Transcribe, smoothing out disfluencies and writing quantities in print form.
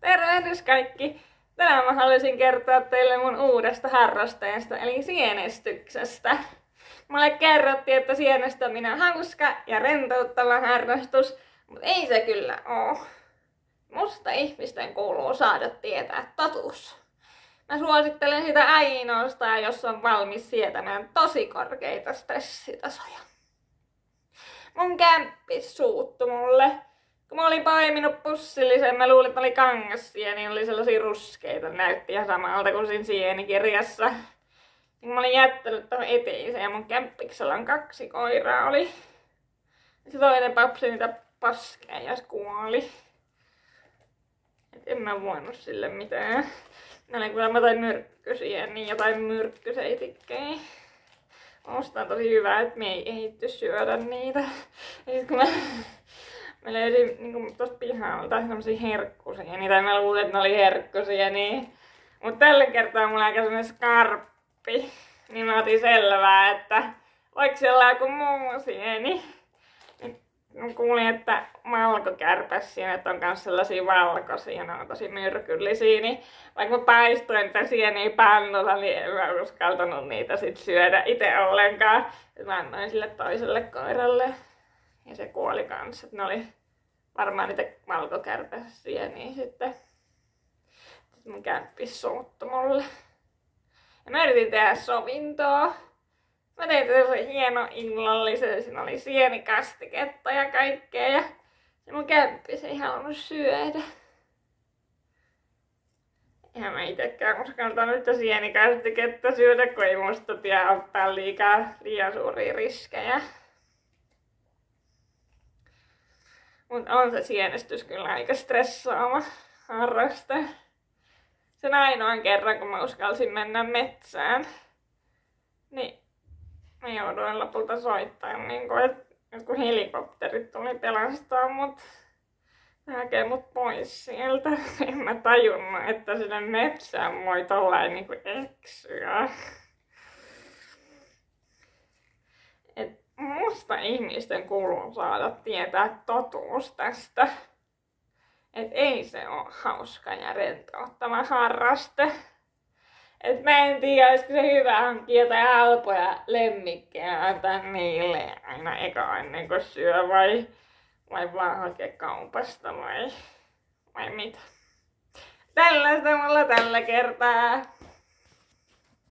Tervehdys kaikki! Tänään mä haluaisin kertoa teille mun uudesta harrasteesta, eli sienestyksestä. Mulle kerrottiin, että sienestäminen on hauska ja rentouttava harrastus, mutta ei se kyllä oo. Musta ihmisten kuuluu saada tietää totuus. Mä suosittelen sitä ainoastaan, jos on valmis sietämään tosi korkeita stressitasoja. Mun kämppis suuttu mulle. Kun mä olin poiminut pussillisen, mä luulin, että oli kangassieni, oli sellaisia ruskeita, näytti ihan samalta kuin siinä sienikirjassa. Kun mä olin jättänyt tuohon eteiseen ja mun kämppiksellä on 2 koiraa oli. Se toinen papsi niitä paskeen ja kuoli. Et en mä voinut sille mitään. Ne oli kyllä jotain myrkkysieniä, jotain myrkkyseitikkejä. Musta on tosi hyvä, että me ei ehditty syödä niitä. Ja kun mä löysin niin tuosta pihalta semmosia herkkusieniä, tai mä luulin, että ne oli herkkusieniä. Mut tällä kertaa mulla on aika semmonen skarppi. Niin mä otin selvää, että voiko siellä olla joku muu sieni. Mä kuulin, että valkokärpäsienet on kans sellaisia valkoisia, ne on tosi myrkyllisiä, niin vaikka mä paistoin niitä sieniä pannulla, niin en mä uskaltanut niitä sit syödä itse ollenkaan. Mä annoin sille toiselle koiralle ja se kuoli kans, että ne oli varmaan niitä valkokärpäsieniä sitten. Sitten mun kämppis suuttu mulle. Ja mä yritin tehdä sovintoa. Mä tein tällaisen hieno illallisen, siinä oli sienikastiketta ja kaikkea ja mun kämppis ei halunnut syödä. Eihän mä itekään uskaltanut yhtä sienikastiketta syödä, kun ei musta pidä ottaa liian suuria riskejä. Mut on se sienestys kyllä aika stressaava harraste. Sen ainoan kerran, kun mä uskalsin mennä metsään, niin mä jouduin lopulta soittamaan, niin että jotkut helikopterit tuli pelastaa mut ja hakee mut pois sieltä. En mä tajunnut, että sinne metsään voi tollain niinku eksyä. Et musta ihmisten kuuluu saada tietää totuus tästä. Et ei se oo hauska ja rentouttava harraste. Et mä en tiedä, olisiko se hyvä hankkia jotain halpoja lemmikkejä antaa niille aina eka ennen kuin syö vai vaan hakea kaupasta vai mitä. Tällaista mulla tällä kertaa.